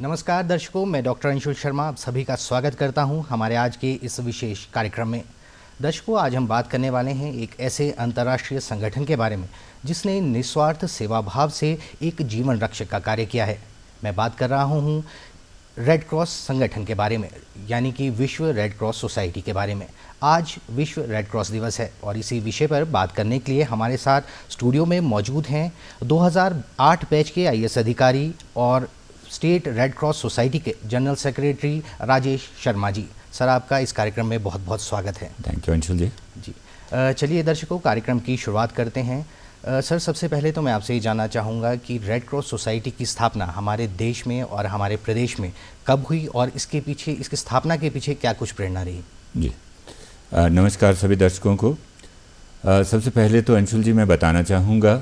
नमस्कार दर्शकों, मैं डॉक्टर अंशुल शर्मा आप सभी का स्वागत करता हूं हमारे आज के इस विशेष कार्यक्रम में। दर्शकों, आज हम बात करने वाले हैं एक ऐसे अंतर्राष्ट्रीय संगठन के बारे में जिसने निस्वार्थ सेवा भाव से एक जीवन रक्षक का कार्य किया है। मैं बात कर रहा हूं रेड क्रॉस संगठन के बारे में, यानी कि विश्व रेड क्रॉस सोसाइटी के बारे में। आज विश्व रेड क्रॉस दिवस है और इसी विषय पर बात करने के लिए हमारे साथ स्टूडियो में मौजूद हैं 2008 बैच के आईएएस अधिकारी और स्टेट रेड क्रॉस सोसाइटी के general secretary Rajesh Sharma ji. Sir, आपका इस कार्यक्रम में बहुत बहुत स्वागत है। थैंक यू अंशुल जी। चलिए दर्शकों, कार्यक्रम की शुरुआत करते हैं। सर, सबसे पहले तो मैं आपसे ये जानना चाहूँगा कि रेड क्रॉस सोसाइटी की स्थापना हमारे देश में और हमारे प्रदेश में कब हुई और इसके पीछे, इसकी स्थापना के पीछे क्या कुछ प्रेरणा रही? जी, नमस्कार सभी दर्शकों को। सबसे पहले तो अंशुल जी मैं बताना चाहूँगा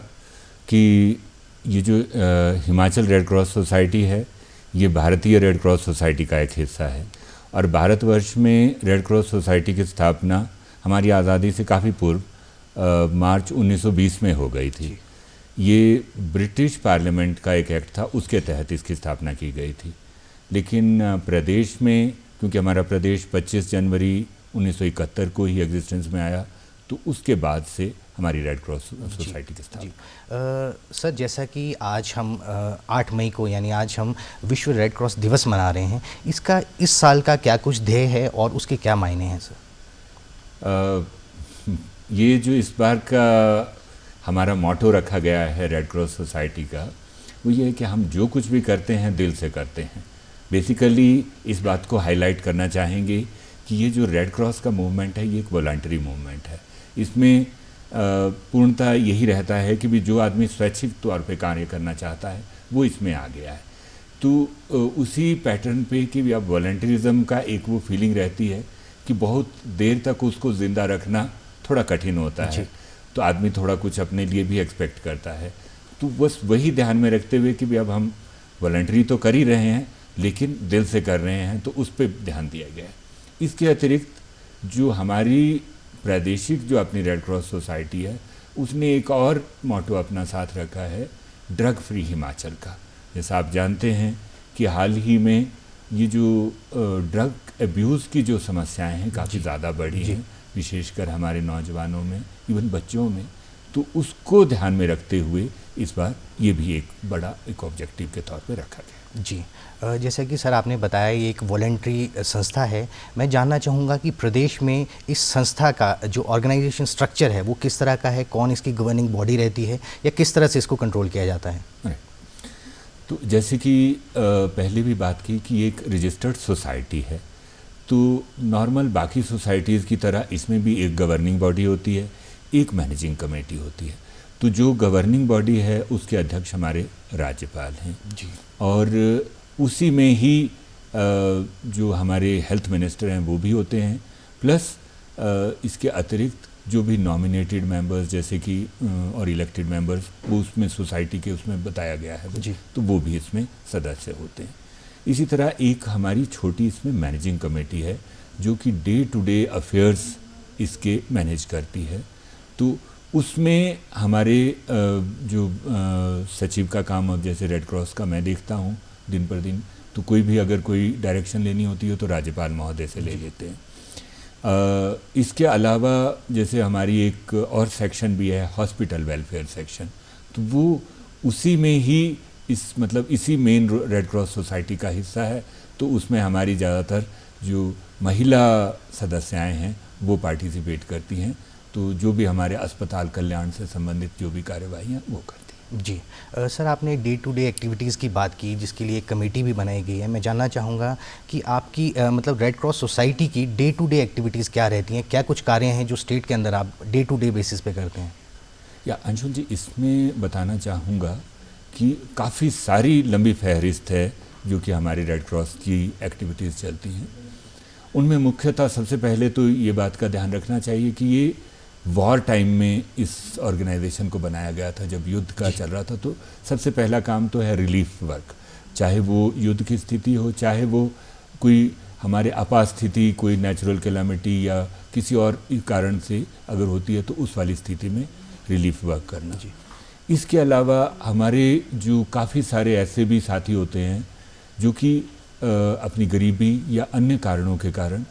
कि ये जो हिमाचल रेड क्रॉस सोसाइटी है, ये भारतीय रेड क्रॉस सोसाइटी का एक हिस्सा है और भारतवर्ष में रेड क्रॉस सोसाइटी की स्थापना हमारी आज़ादी से काफ़ी पूर्व मार्च 1920 में हो गई थी। ये ब्रिटिश पार्लियामेंट का एक एक्ट था, उसके तहत इसकी स्थापना की गई थी। लेकिन प्रदेश में, क्योंकि हमारा प्रदेश 25 जनवरी 1971 को ही एग्जिस्टेंस में आया, तो उसके बाद से हमारी रेड क्रॉस सोसाइटी की स्थापना। सर, जैसा कि आज हम 8 मई को, यानी आज हम विश्व रेड क्रॉस दिवस मना रहे हैं, इसका इस साल का क्या कुछ ध्येय है और उसके क्या मायने हैं सर? ये जो इस बार का हमारा मोटो रखा गया है रेड क्रॉस सोसाइटी का, वो ये है कि हम जो कुछ भी करते हैं दिल से करते हैं। बेसिकली इस बात को हाईलाइट करना चाहेंगे कि ये जो रेड क्रॉस का मूवमेंट है, ये एक वॉलंटरी मूवमेंट है। इसमें पूर्णतः यही रहता है कि भी जो आदमी स्वैच्छिक तौर पे कार्य करना चाहता है वो इसमें आ गया है। तो उसी पैटर्न पे कि भी अब वॉलंटरिज्म का एक वो फीलिंग रहती है कि बहुत देर तक उसको ज़िंदा रखना थोड़ा कठिन होता है, तो आदमी थोड़ा कुछ अपने लिए भी एक्सपेक्ट करता है। तो बस वही ध्यान में रखते हुए कि भी अब हम वॉलंटरी तो कर ही रहे हैं लेकिन दिल से कर रहे हैं, तो उस पर ध्यान दिया गया है। इसके अतिरिक्त जो हमारी प्रादेशिक जो अपनी रेड क्रॉस सोसाइटी है, उसने एक और मोटो अपना साथ रखा है, ड्रग फ्री हिमाचल का। जैसा आप जानते हैं कि हाल ही में ये जो ड्रग एब्यूज़ की जो समस्याएं हैं काफ़ी ज़्यादा बढ़ी हैं, विशेषकर हमारे नौजवानों में, इवन बच्चों में। तो उसको ध्यान में रखते हुए इस बार ये भी एक बड़ा एक ऑब्जेक्टिव के तौर पे रखा गया। जी, जैसा कि सर आपने बताया ये एक वॉलंटरी संस्था है, मैं जानना चाहूँगा कि प्रदेश में इस संस्था का जो ऑर्गेनाइजेशन स्ट्रक्चर है वो किस तरह का है, कौन इसकी गवर्निंग बॉडी रहती है या किस तरह से इसको कंट्रोल किया जाता है? तो जैसे कि पहले भी बात की कि एक रजिस्टर्ड सोसाइटी है, तो नॉर्मल बाकी सोसाइटीज़ की तरह इसमें भी एक गवर्निंग बॉडी होती है, एक मैनेजिंग कमेटी होती है। तो जो गवर्निंग बॉडी है उसके अध्यक्ष हमारे राज्यपाल हैं जी, और उसी में ही जो हमारे हेल्थ मिनिस्टर हैं वो भी होते हैं, प्लस इसके अतिरिक्त जो भी नॉमिनेटेड मेंबर्स जैसे कि और इलेक्टेड मेंबर्स वो उसमें सोसाइटी के उसमें बताया गया है जी, तो वो भी इसमें सदस्य होते हैं। इसी तरह एक हमारी छोटी इसमें मैनेजिंग कमेटी है जो कि डे टू डे अफेयर्स इसके मैनेज करती है। तो उसमें हमारे जो सचिव का काम, अब जैसे रेड क्रॉस का मैं देखता हूँ दिन पर दिन, तो कोई भी अगर कोई डायरेक्शन लेनी होती है तो राज्यपाल महोदय से ले लेते हैं। इसके अलावा जैसे हमारी एक और सेक्शन भी है हॉस्पिटल वेलफेयर सेक्शन, तो वो उसी में ही इसी मेन रेड क्रॉस सोसाइटी का हिस्सा है। तो उसमें हमारी ज़्यादातर जो महिला सदस्याएं हैं वो पार्टिसिपेट करती हैं, तो जो भी हमारे अस्पताल कल्याण से संबंधित जो भी कार्यवाहियाँ वो करती हैं। जी, सर आपने डे टू डे एक्टिविटीज़ की बात की जिसके लिए एक कमेटी भी बनाई गई है। मैं जानना चाहूँगा कि आपकी मतलब रेड क्रॉस सोसाइटी की डे टू डे एक्टिविटीज़ क्या रहती हैं, क्या कुछ कार्य हैं जो स्टेट के अंदर आप डे टू डे बेसिस पे करते हैं? या अंशुल जी, इसमें बताना चाहूँगा कि काफ़ी सारी लंबी फहरिस्त है जो कि हमारी रेड क्रॉस की एक्टिविटीज़ चलती हैं। उनमें मुख्यतः सबसे पहले तो ये बात का ध्यान रखना चाहिए कि ये वॉर टाइम में इस ऑर्गेनाइजेशन को बनाया गया था, जब युद्ध का चल रहा था। तो सबसे पहला काम तो है रिलीफ वर्क, चाहे वो युद्ध की स्थिति हो, चाहे वो कोई हमारे आपात स्थिति, कोई नेचुरल कैलामिटी या किसी और कारण से अगर होती है तो उस वाली स्थिति में रिलीफ वर्क करना। इसके अलावा हमारे जो काफ़ी सारे ऐसे भी साथी होते हैं जो कि अपनी गरीबी या अन्य कारणों के कारण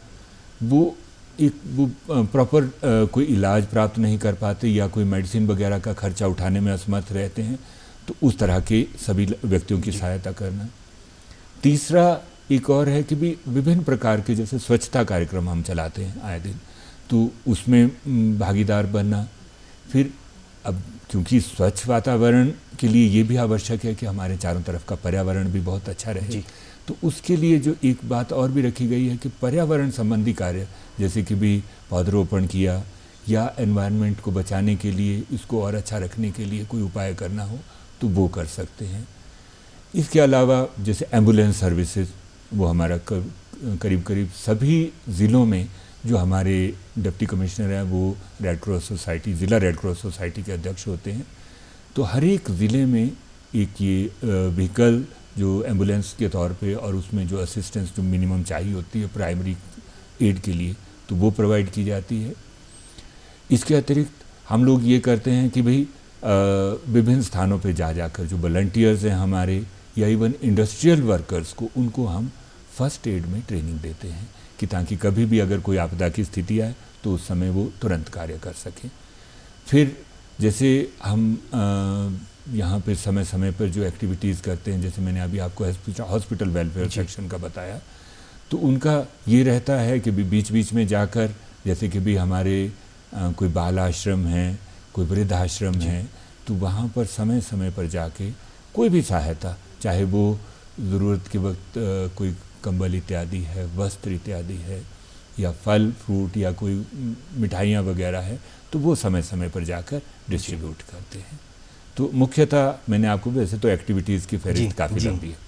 वो प्रॉपर कोई इलाज प्राप्त नहीं कर पाते या कोई मेडिसिन वगैरह का खर्चा उठाने में असमर्थ रहते हैं, तो उस तरह के सभी व्यक्तियों की सहायता करना। तीसरा एक और है कि भी विभिन्न प्रकार के जैसे स्वच्छता कार्यक्रम हम चलाते हैं आए दिन, तो उसमें भागीदार बनना। फिर अब क्योंकि स्वच्छ वातावरण के लिए ये भी आवश्यक है कि हमारे चारों तरफ का पर्यावरण भी बहुत अच्छा रहे, तो उसके लिए जो एक बात और भी रखी गई है कि पर्यावरण संबंधी कार्य जैसे कि भी पौधरोपण किया या एनवायरनमेंट को बचाने के लिए, इसको और अच्छा रखने के लिए कोई उपाय करना हो तो वो कर सकते हैं। इसके अलावा जैसे एम्बुलेंस सर्विसेज, वो हमारा करीब करीब सभी ज़िलों में जो हमारे डिप्टी कमिश्नर हैं वो रेड क्रॉस सोसाइटी, ज़िला रेड क्रॉस सोसाइटी के अध्यक्ष होते हैं, तो हर एक ज़िले में एक ये व्हीकल जो एम्बुलेंस के तौर पे और उसमें जो असिस्टेंस जो मिनिमम चाहिए होती है प्राइमरी एड के लिए, तो वो प्रोवाइड की जाती है। इसके अतिरिक्त हम लोग ये करते हैं कि भाई विभिन्न स्थानों पे जा जाकर जो वॉलंटियर्स हैं हमारे या इवन इंडस्ट्रियल वर्कर्स को, उनको हम फर्स्ट एड में ट्रेनिंग देते हैं कि ताकि कभी भी अगर कोई आपदा की स्थिति आए तो उस समय वो तुरंत कार्य कर सकें। फिर जैसे हम यहाँ पे समय समय पर जो एक्टिविटीज़ करते हैं, जैसे मैंने अभी आपको हॉस्पिटल वेलफेयर सेक्शन का बताया, तो उनका ये रहता है कि बीच बीच में जाकर जैसे कि भी हमारे कोई बाल आश्रम हैं, कोई वृद्धाश्रम है, तो वहाँ पर समय समय पर जाके कोई भी सहायता, चाहे वो ज़रूरत के वक्त कोई कंबल इत्यादि है, वस्त्र इत्यादि है, या फल फ्रूट या कोई मिठाइयाँ वगैरह है, तो वो समय समय पर जाकर डिस्ट्रीब्यूट करते हैं। तो मुख्यतः मैंने आपको, वैसे तो एक्टिविटीज़ की फहरिस्त काफ़ी लंबी है।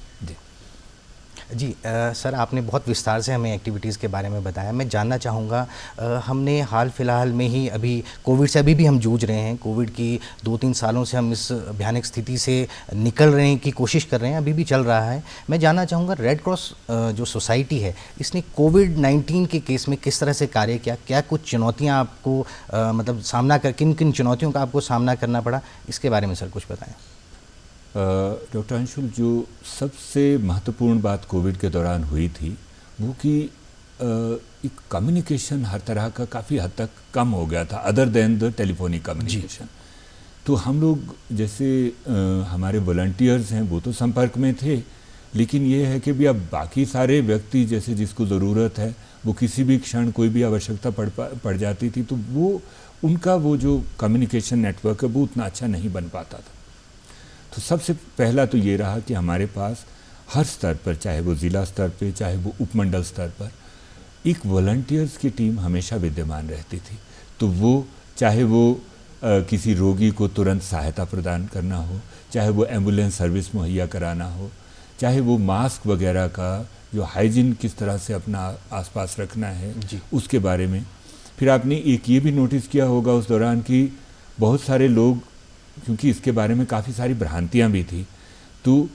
जी सर, आपने बहुत विस्तार से हमें एक्टिविटीज़ के बारे में बताया। मैं जानना चाहूँगा, हमने हाल फिलहाल में ही अभी कोविड से अभी भी हम जूझ रहे हैं। कोविड की 2-3 सालों से हम इस भयानक स्थिति से निकल रहे की कोशिश कर रहे हैं, अभी भी चल रहा है। मैं जानना चाहूँगा, रेड क्रॉस जो सोसाइटी है, इसने कोविड-19 के केस में किस तरह से कार्य किया? क्या कुछ चुनौतियाँ आपको मतलब सामना कर, किन किन चुनौतियों का आपको सामना करना पड़ा? इसके बारे में सर कुछ बताएँ। डॉक्टर अंशुल, जो सबसे महत्वपूर्ण बात कोविड के दौरान हुई थी वो कि एक कम्युनिकेशन हर तरह का काफ़ी हद तक कम हो गया था, other than the telephonic communication. तो हम लोग जैसे हमारे वॉलंटियर्स हैं वो तो संपर्क में थे, लेकिन ये है कि भी अब बाकी सारे व्यक्ति जैसे जिसको ज़रूरत है वो किसी भी क्षण कोई भी आवश्यकता पड़ जाती थी, तो वो उनका वो जो कम्युनिकेशन नेटवर्क है वो उतना अच्छा नहीं बन पाता था। तो सबसे पहला तो ये रहा कि हमारे पास हर स्तर पर, चाहे वो ज़िला स्तर पे, चाहे वो उपमंडल स्तर पर, एक वॉलंटियर्स की टीम हमेशा विद्यमान रहती थी। तो वो चाहे वो किसी रोगी को तुरंत सहायता प्रदान करना हो, चाहे वो एम्बुलेंस सर्विस मुहैया कराना हो, चाहे वो मास्क वगैरह का जो हाइजीन किस तरह से अपना आसपास रखना है उसके बारे में। फिर आपने एक ये भी नोटिस किया होगा उस दौरान कि बहुत सारे लोग, क्योंकि इसके बारे में काफ़ी सारी भ्रांतियां भी थी, तो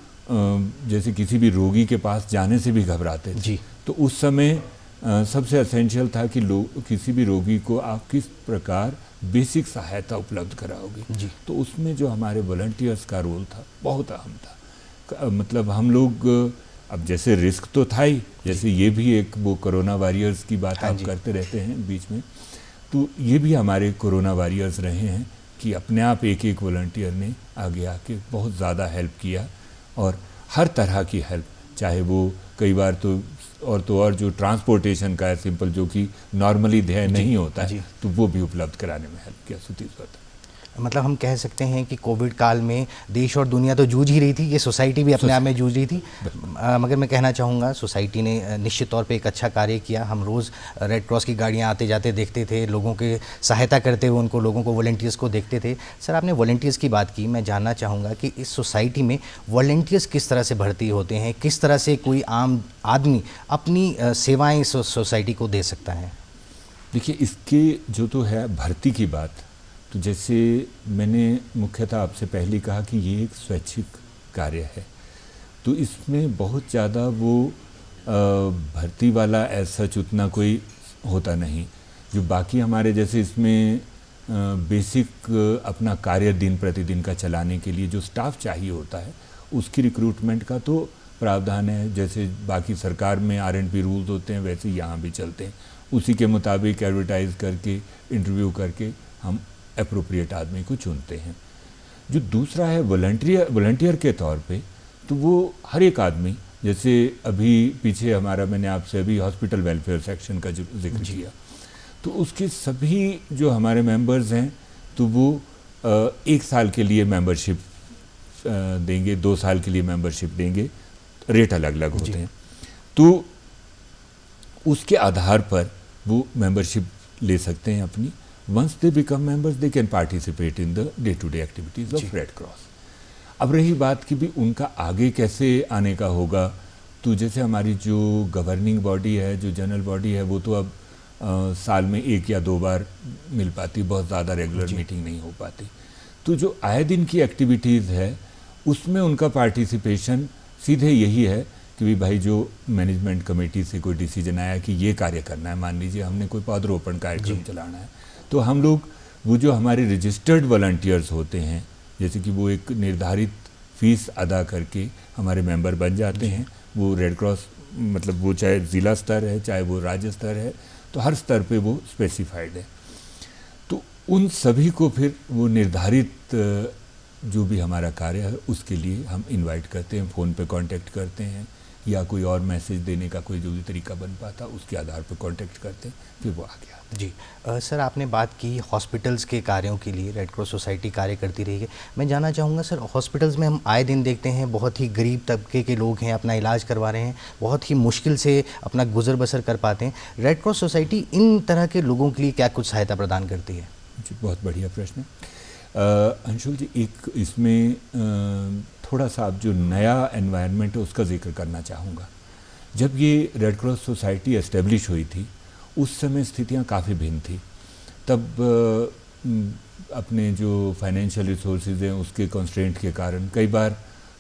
जैसे किसी भी रोगी के पास जाने से भी घबराते थे। तो उस समय सबसे एसेंशियल था कि किसी भी रोगी को आप किस प्रकार बेसिक सहायता उपलब्ध कराओगे। तो उसमें जो हमारे वॉलंटियर्स का रोल था बहुत अहम था। मतलब हम लोग, अब जैसे रिस्क तो था ही, जैसे ये भी एक वो कोरोना वॉरियर्स की बात आप करते रहते हैं बीच में, तो ये भी हमारे कोरोना वॉरियर्स रहे हैं कि अपने आप एक एक वॉलंटियर ने आगे आके बहुत ज़्यादा हेल्प किया, और हर तरह की हेल्प, चाहे वो कई बार तो और जो ट्रांसपोर्टेशन का है सिंपल, जो कि नॉर्मली ध्येय नहीं होता है, तो वो भी उपलब्ध कराने में हेल्प किया सुतीश्वर। मतलब हम कह सकते हैं कि कोविड काल में देश और दुनिया तो जूझ ही रही थी, ये सोसाइटी भी अपने आप में जूझ रही थी, मगर मैं कहना चाहूँगा सोसाइटी ने निश्चित तौर पे एक अच्छा कार्य किया। हम रोज़ रेड क्रॉस की गाड़ियाँ आते जाते देखते थे, लोगों की सहायता करते हुए उनको, लोगों को, वॉलंटियर्स को देखते थे। सर, आपने वॉलंटियर्स की बात की, मैं जानना चाहूँगा कि इस सोसाइटी में वॉलंटियर्स किस तरह से भर्ती होते हैं, किस तरह से कोई आम आदमी अपनी सेवाएँ इस सोसाइटी को दे सकता है? देखिए, इसके जो तो है भर्ती की बात, तो जैसे मैंने मुख्यतः आपसे पहले कहा कि ये एक स्वैच्छिक कार्य है, तो इसमें बहुत ज़्यादा वो भर्ती वाला ऐसा उतना कोई होता नहीं। जो बाकी हमारे जैसे इसमें बेसिक अपना कार्य दिन प्रतिदिन का चलाने के लिए जो स्टाफ चाहिए होता है, उसकी रिक्रूटमेंट का तो प्रावधान है, जैसे बाकी सरकार में R&P रूल्स होते हैं वैसे यहाँ भी चलते हैं। उसी के मुताबिक एडवर्टाइज करके, इंटरव्यू करके हम एप्रोप्रिएट आदमी को चुनते हैं। जो दूसरा है वॉलंटियर के तौर पे, तो वो हर एक आदमी, जैसे अभी पीछे हमारा, मैंने आपसे अभी हॉस्पिटल वेलफेयर सेक्शन का जो जिक्र किया, तो उसके सभी जो हमारे मेंबर्स हैं तो वो 1 साल के लिए मेंबरशिप देंगे, 2 साल के लिए मेंबरशिप देंगे, रेट अलग अलग होते हैं। तो उसके आधार पर वो मेंबरशिप ले सकते हैं अपनी। Once they become members they can participate in the day to day activities of Red Cross. अब रही बात कि भी उनका आगे कैसे आने का होगा, तो जैसे हमारी जो गवर्निंग बॉडी है, जो जनरल बॉडी है, वो तो अब साल में 1 या 2 बार मिल पाती, बहुत ज़्यादा रेगुलर मीटिंग नहीं हो पाती। तो जो आए दिन की एक्टिविटीज़ है उसमें उनका पार्टिसिपेशन सीधे यही है कि भाई जो मैनेजमेंट कमेटी से कोई डिसीजन आया कि ये कार्य करना है, मान लीजिए हमने कोई पौधरोपण कार्यक्रम चलाना है, तो हम लोग वो जो हमारे रजिस्टर्ड वॉलंटियर्स होते हैं, जैसे कि वो एक निर्धारित फीस अदा करके हमारे मेंबर बन जाते हैं। वो रेड क्रॉस, मतलब वो चाहे ज़िला स्तर है चाहे वो राज्य स्तर है, तो हर स्तर पे वो स्पेसिफाइड है। तो उन सभी को फिर वो निर्धारित जो भी हमारा कार्य है उसके लिए हम इनवाइट करते हैं, फ़ोन पे कांटेक्ट करते हैं, या कोई और मैसेज देने का कोई जो भी तरीका बन पाता उसके आधार पर कांटेक्ट करते हैं, फिर वो आ गया। जी सर, आपने बात की हॉस्पिटल्स के कार्यों के लिए रेड क्रॉस सोसाइटी कार्य करती रही है। मैं जानना चाहूँगा सर, हॉस्पिटल्स में हम आए दिन देखते हैं बहुत ही गरीब तबके के लोग हैं, अपना इलाज करवा रहे हैं, बहुत ही मुश्किल से अपना गुजर बसर कर पाते हैं। रेड क्रॉस सोसाइटी इन तरह के लोगों के लिए क्या कुछ सहायता प्रदान करती है? जी, बहुत बढ़िया प्रश्न है अंशुल जी। एक इसमें थोड़ा सा अब जो नया एनवायरनमेंट है उसका जिक्र करना चाहूँगा। जब ये रेड क्रॉस सोसाइटी एस्टेब्लिश हुई थी उस समय स्थितियाँ काफ़ी भिन्न थी। तब अपने जो फाइनेंशियल रिसोर्सेज हैं उसके कंस्ट्रेंट के कारण कई बार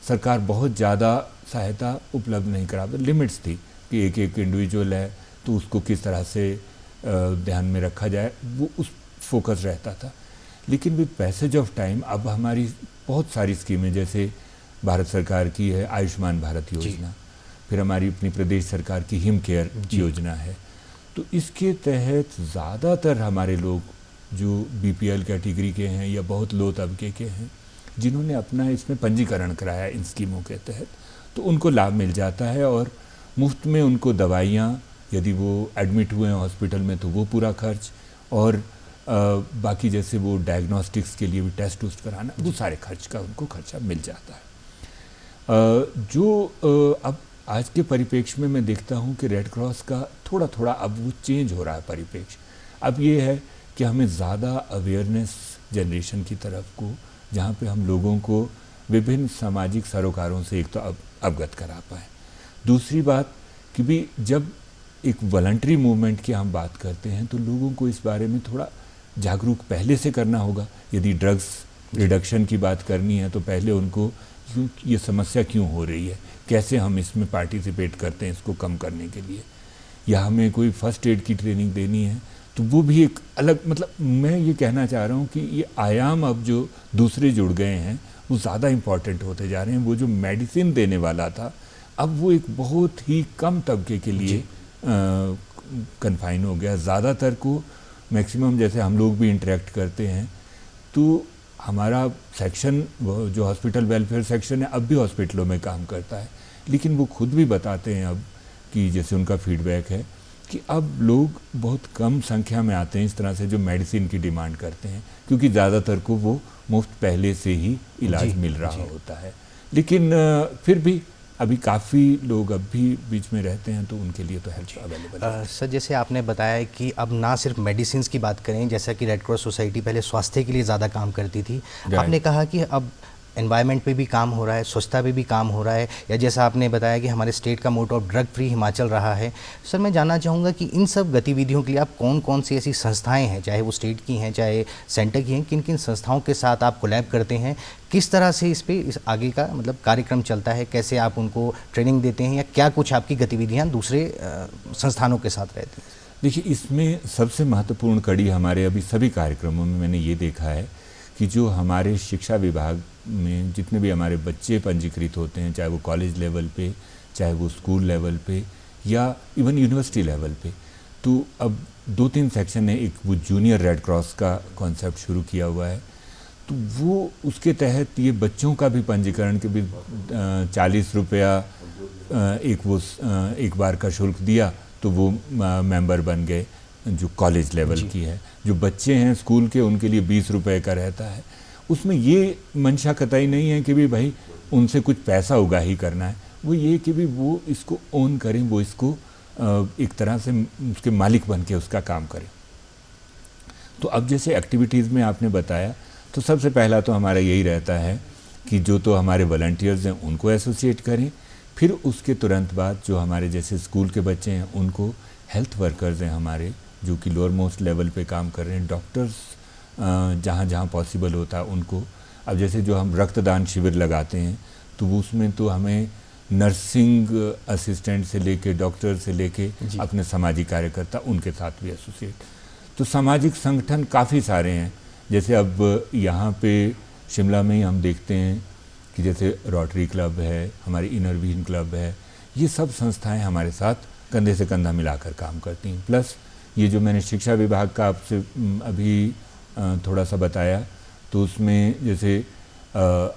सरकार बहुत ज़्यादा सहायता उपलब्ध नहीं करा, लिमिट्स थी कि एक इंडिविजुअल है तो उसको किस तरह से ध्यान में रखा जाए, वो उस फोकस रहता था। लेकिन विद पैसेज ऑफ टाइम अब हमारी बहुत सारी स्कीमें, जैसे भारत सरकार की है आयुष्मान भारत योजना, फिर हमारी अपनी प्रदेश सरकार की हिम केयर योजना है, तो इसके तहत ज़्यादातर हमारे लोग जो BPL कैटेगरी के हैं या बहुत लो तबके के हैं, जिन्होंने अपना इसमें पंजीकरण कराया इन स्कीमों के तहत, तो उनको लाभ मिल जाता है और मुफ्त में उनको दवाइयाँ, यदि वो एडमिट हुए हैं हॉस्पिटल में तो वो पूरा खर्च, और बाकी जैसे वो डायग्नोस्टिक्स के लिए भी टेस्ट उस्ट कराना, वो सारे खर्च का उनको खर्चा मिल जाता है। अब आज के परिप्रेक्ष्य में मैं देखता हूँ कि रेड क्रॉस का थोड़ा थोड़ा अब वो चेंज हो रहा है परिप्रेक्ष्य। अब ये है कि हमें ज़्यादा अवेयरनेस जनरेशन की तरफ को, जहाँ पे हम लोगों को विभिन्न सामाजिक सरोकारों से एक तो अवगत करा पाएँ। दूसरी बात कि भी जब एक वॉलंटरी मूवमेंट की हम बात करते हैं तो लोगों को इस बारे में थोड़ा जागरूक पहले से करना होगा। यदि ड्रग्स रिडक्शन की बात करनी है तो पहले उनको ये समस्या क्यों हो रही है, कैसे हम इसमें पार्टिसिपेट करते हैं इसको कम करने के लिए, या हमें कोई फर्स्ट एड की ट्रेनिंग देनी है, तो वो भी एक अलग, मतलब मैं ये कहना चाह रहा हूँ कि ये आयाम अब जो दूसरे जुड़ गए हैं वो ज़्यादा इम्पॉर्टेंट होते जा रहे हैं। वो जो मेडिसिन देने वाला था अब वो एक बहुत ही कम तबके के लिए कन्फाइन हो गया। ज़्यादातर को मैक्सिमम, जैसे हम लोग भी इंटरेक्ट करते हैं तो हमारा सेक्शन जो हॉस्पिटल वेलफेयर सेक्शन है अब भी हॉस्पिटलों में काम करता है, लेकिन वो खुद भी बताते हैं अब कि जैसे उनका फीडबैक है कि अब लोग बहुत कम संख्या में आते हैं इस तरह से जो मेडिसिन की डिमांड करते हैं, क्योंकि ज़्यादातर को वो मुफ्त पहले से ही इलाज मिल रहा होता है। लेकिन फिर भी अभी काफ़ी लोग अब भी बीच में रहते हैं तो उनके लिए तो हेल्प अवेलेबल है। सर, जैसे आपने बताया कि अब ना सिर्फ मेडिसिन की बात करें, जैसा कि रेड क्रॉस सोसाइटी पहले स्वास्थ्य के लिए ज़्यादा काम करती थी, आपने कहा कि अब एनवायरनमेंट पे भी काम हो रहा है, स्वच्छता पे भी काम हो रहा है, या जैसा आपने बताया कि हमारे स्टेट का motto of drug free Himachal रहा है। सर, मैं जानना चाहूँगा कि इन सब गतिविधियों के लिए आप कौन कौन सी ऐसी संस्थाएं हैं, चाहे वो स्टेट की हैं चाहे सेंटर की हैं, किन किन संस्थाओं के साथ आप कोलैब करते हैं, किस तरह से इस आगे का मतलब कार्यक्रम चलता है, कैसे आप उनको ट्रेनिंग देते हैं, या क्या कुछ आपकी गतिविधियाँ दूसरे संस्थानों के साथ रहती हैं? देखिए, इसमें सबसे महत्वपूर्ण कड़ी हमारे अभी सभी कार्यक्रमों में मैंने ये देखा है कि कि जो हमारे शिक्षा विभाग में जितने भी हमारे बच्चे पंजीकृत होते हैं, चाहे वो कॉलेज लेवल पे, चाहे वो स्कूल लेवल पे या इवन यूनिवर्सिटी लेवल पे, तो अब 2-3 सेक्शन है। एक वो जूनियर रेड क्रॉस का कॉन्सेप्ट शुरू किया हुआ है, तो वो उसके तहत ये बच्चों का भी पंजीकरण के भी 40 रुपया एक बार का शुल्क दिया तो वो मेंबर बन गए। जो कॉलेज लेवल की है, जो बच्चे हैं स्कूल के, उनके लिए 20 रुपये का रहता है। उसमें ये मंशा कतई नहीं है कि भी भाई उनसे कुछ पैसा उगा ही करना है, वो ये कि भी वो इसको ओन करें, वो इसको एक तरह से उसके मालिक बन के उसका काम करें। तो अब जैसे एक्टिविटीज़ में आपने बताया, तो सबसे पहला तो हमारा यही रहता है कि जो तो हमारे वॉलंटियर्स हैं उनको एसोसिएट करें, फिर उसके तुरंत बाद जो हमारे जैसे स्कूल के बच्चे हैं उनको, हेल्थ वर्कर्स हैं हमारे जो कि लोअर मोस्ट लेवल पे काम कर रहे हैं, डॉक्टर्स जहाँ जहाँ पॉसिबल होता है उनको। अब जैसे जो हम रक्तदान शिविर लगाते हैं तो उसमें तो हमें नर्सिंग असिस्टेंट से लेके डॉक्टर से लेके अपने सामाजिक कार्यकर्ता उनके साथ भी एसोसिएट। तो सामाजिक संगठन काफ़ी सारे हैं। जैसे अब यहाँ पे शिमला में ही हम देखते हैं कि जैसे रोटरी क्लब है, हमारी इनर व्हील क्लब है, ये सब संस्थाएं हमारे साथ कंधे से कंधा मिलाकर काम करती हैं। प्लस ये जो मैंने शिक्षा विभाग का आपसे अभी थोड़ा सा बताया, तो उसमें जैसे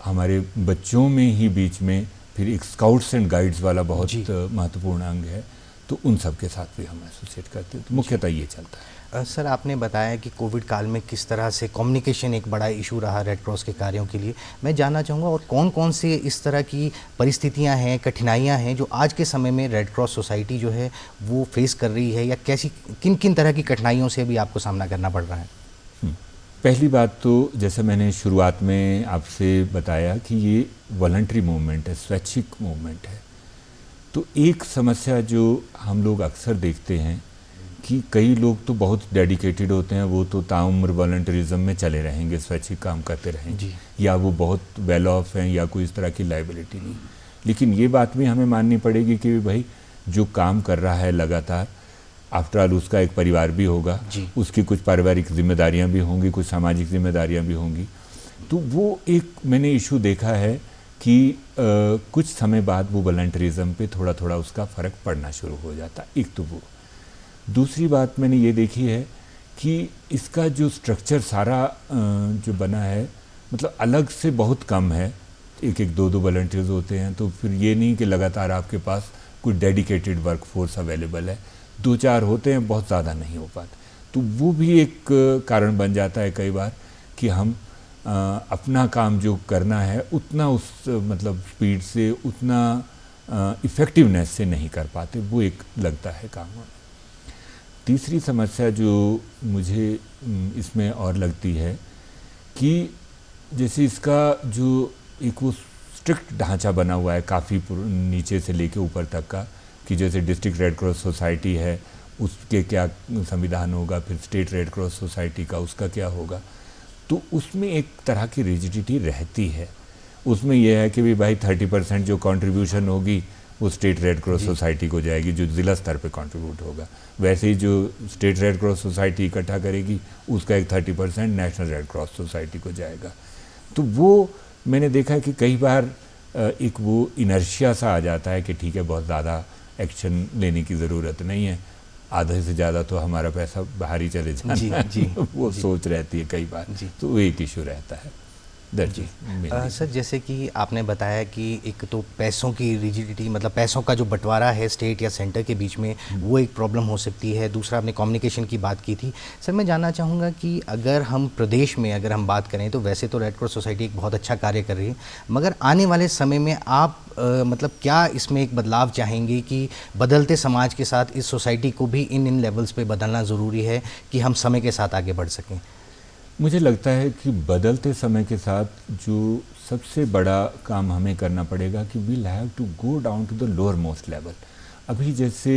हमारे बच्चों में ही बीच में फिर एक स्काउट्स एंड गाइड्स वाला बहुत महत्वपूर्ण अंग है, तो उन सब के साथ भी हम एसोसिएट करते हैं। तो मुख्यतः ये चलता है। सर, आपने बताया कि कोविड काल में किस तरह से कम्युनिकेशन एक बड़ा इशू रहा रेड क्रॉस के कार्यों के लिए। मैं जानना चाहूँगा और कौन कौन से इस तरह की परिस्थितियां हैं, कठिनाइयां हैं जो आज के समय में रेड क्रॉस सोसाइटी जो है वो फेस कर रही है, या कैसी किन किन तरह की कठिनाइयों से भी आपको सामना करना पड़ रहा है? पहली बात तो जैसे मैंने शुरुआत में आपसे बताया कि ये वॉलंटरी मूवमेंट है, स्वैच्छिक मूवमेंट है। तो एक समस्या जो हम लोग अक्सर देखते हैं कि कई लोग तो बहुत डेडिकेटेड होते हैं, वो तो ताउम्र वॉलंटरिज्म में चले रहेंगे, स्वैच्छिक काम करते रहेंगे, या वो बहुत वेल ऑफ हैं या कोई इस तरह की लाइबिलिटी नहीं। लेकिन ये बात भी हमें माननी पड़ेगी कि भाई जो काम कर रहा है लगातार, आफ्टर ऑल उसका एक परिवार भी होगा, उसकी कुछ पारिवारिक जिम्मेदारियां भी होंगी, कुछ सामाजिक जिम्मेदारियां भी होंगी। तो वो एक मैंने इशू देखा है कि कुछ समय बाद वो वॉलंटरिज्म पे थोड़ा थोड़ा उसका फ़र्क पड़ना शुरू हो जाता है। एक तो वो। दूसरी बात मैंने ये देखी है कि इसका जो स्ट्रक्चर सारा जो बना है, मतलब अलग से बहुत कम है। एक एक दो वॉलंटियर्स होते हैं, तो फिर ये नहीं कि लगातार आपके पास कोई डेडिकेटेड वर्क फोर्स अवेलेबल है। 2-4 होते हैं, बहुत ज़्यादा नहीं हो पाते। तो वो भी एक कारण बन जाता है कई बार कि हम अपना काम जो करना है उतना उस मतलब स्पीड से, उतना इफ़ेक्टिवनेस से नहीं कर पाते। वो एक लगता है काम। तीसरी समस्या जो मुझे इसमें और लगती है कि जैसे इसका जो एक वो स्ट्रिक्ट ढांचा बना हुआ है काफ़ी नीचे से लेके ऊपर तक का, कि जैसे डिस्ट्रिक्ट रेड क्रॉस सोसाइटी है उसके क्या संविधान होगा, फिर स्टेट रेड क्रॉस सोसाइटी का उसका क्या होगा। तो उसमें एक तरह की रिजिडिटी रहती है। उसमें यह है कि भी भाई 30% जो कंट्रीब्यूशन होगी वो स्टेट रेड क्रॉस सोसाइटी को जाएगी, जो ज़िला स्तर पे कंट्रीब्यूट होगा। वैसे ही जो स्टेट रेड क्रॉस सोसाइटी इकट्ठा करेगी उसका एक 30% नेशनल रेड क्रॉस सोसाइटी को जाएगा। तो वो मैंने देखा कि कई बार एक वो इनर्शिया सा आ जाता है कि ठीक है, बहुत ज़्यादा एक्शन लेने की ज़रूरत नहीं है, आधे से ज़्यादा तो हमारा पैसा बाहर ही चले जाना है। वो सोच रहती है कई बार। तो वो एक इशू रहता है। सर, जैसे कि आपने बताया कि एक तो पैसों की रिजिडिटी, मतलब पैसों का जो बंटवारा है स्टेट या सेंटर के बीच में, वो एक प्रॉब्लम हो सकती है। दूसरा, आपने कम्युनिकेशन की बात की थी। सर, मैं जानना चाहूँगा कि अगर हम प्रदेश में अगर हम बात करें तो वैसे तो रेड क्रॉस सोसाइटी एक बहुत अच्छा कार्य कर रही है, मगर आने वाले समय में आप मतलब क्या इसमें एक बदलाव चाहेंगे कि बदलते समाज के साथ इस सोसाइटी को भी इन लेवल्स पे बदलना ज़रूरी है कि हम समय के साथ आगे बढ़ सकें? मुझे लगता है कि बदलते समय के साथ जो सबसे बड़ा काम हमें करना पड़ेगा कि we'll have to go down to the lower most level. अभी जैसे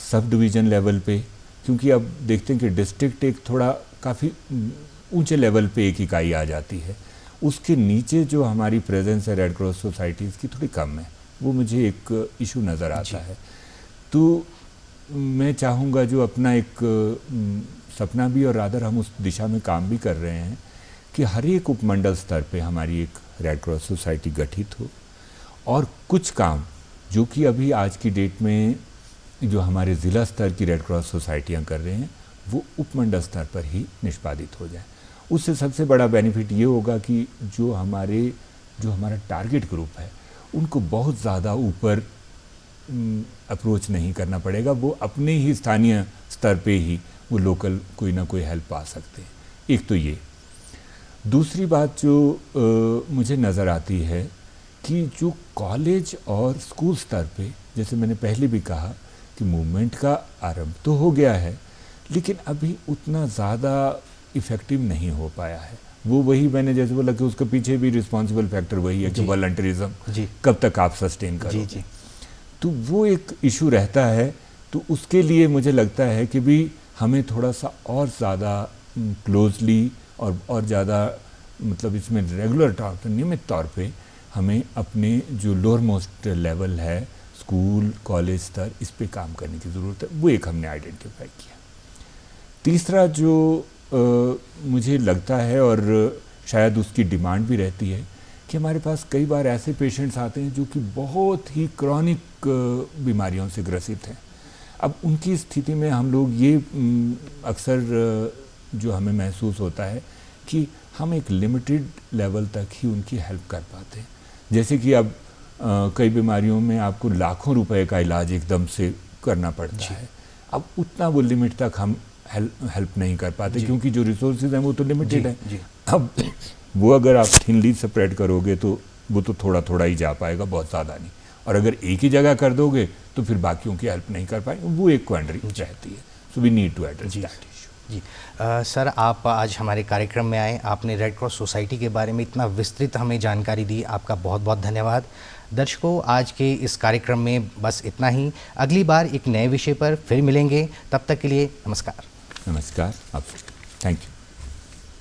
सब डिवीज़न लेवल पे, क्योंकि अब देखते हैं कि डिस्ट्रिक्ट एक थोड़ा काफ़ी ऊंचे लेवल पे एक इकाई आ जाती है, उसके नीचे जो हमारी प्रेजेंस है रेड क्रॉस सोसाइटीज़ की थोड़ी कम है। वो मुझे एक इशू नज़र आता है। तो मैं चाहूँगा जो अपना एक सपना भी, और रादर हम उस दिशा में काम भी कर रहे हैं कि हर एक उपमंडल स्तर पे हमारी एक रेड क्रॉस सोसाइटी गठित हो और कुछ काम जो कि अभी आज की डेट में जो हमारे ज़िला स्तर की रेड क्रॉस सोसाइटियाँ कर रहे हैं वो उपमंडल स्तर पर ही निष्पादित हो जाए। उससे सबसे बड़ा बेनिफिट ये होगा कि जो हमारा टारगेट ग्रुप है उनको बहुत ज़्यादा ऊपर अप्रोच नहीं करना पड़ेगा, वो अपने ही स्थानीय स्तर पे ही वो लोकल कोई ना कोई हेल्प पा सकते हैं। एक तो ये। दूसरी बात जो मुझे नज़र आती है कि जो कॉलेज और स्कूल स्तर पे, जैसे मैंने पहले भी कहा कि मूवमेंट का आरंभ तो हो गया है लेकिन अभी उतना ज़्यादा इफ़ेक्टिव नहीं हो पाया है। वो वही मैंने जैसे बोला कि उसके पीछे भी रिस्पॉन्सिबल फैक्टर वही है कि वॉलंटरिज्म कब तक आप सस्टेन करोगे। तो वो एक इशू रहता है। तो उसके लिए मुझे लगता है कि भी हमें थोड़ा सा और ज़्यादा क्लोजली और ज़्यादा मतलब इसमें रेगुलर तौर पर, नियमित तौर पे हमें अपने जो लोअर मोस्ट लेवल है स्कूल कॉलेज स्तर, इस पे काम करने की ज़रूरत है। वो एक हमने आइडेंटिफाई किया। तीसरा जो मुझे लगता है और शायद उसकी डिमांड भी रहती है कि हमारे पास कई बार ऐसे पेशेंट्स आते हैं जो कि बहुत ही क्रॉनिक बीमारियों से ग्रसित हैं। अब उनकी स्थिति में हम लोग ये अक्सर जो हमें महसूस होता है कि हम एक लिमिटेड लेवल तक ही उनकी हेल्प कर पाते हैं। जैसे कि अब कई बीमारियों में आपको लाखों रुपए का इलाज एकदम से करना पड़ता है। अब उतना वो लिमिट तक हम हेल्प नहीं कर पाते क्योंकि जो रिसोर्सेज हैं वो तो लिमिटेड है। अब वो अगर आप थिनली स्प्रेड करोगे तो वो तो थोड़ा थोड़ा ही जा पाएगा, बहुत ज़्यादा नहीं। और अगर एक ही जगह कर दोगे तो फिर बाकियों की हेल्प नहीं कर पाएंगे। वो एक क्वांड्री रहती है। So we need to address that issue. जी सर, आप आज हमारे कार्यक्रम में आए, आपने रेड क्रॉस सोसाइटी के बारे में इतना विस्तृत हमें जानकारी दी, आपका बहुत बहुत धन्यवाद। दर्शकों, आज के इस कार्यक्रम में बस इतना ही। अगली बार एक नए विषय पर फिर मिलेंगे, तब तक के लिए नमस्कार। नमस्कार, आप थैंक यू।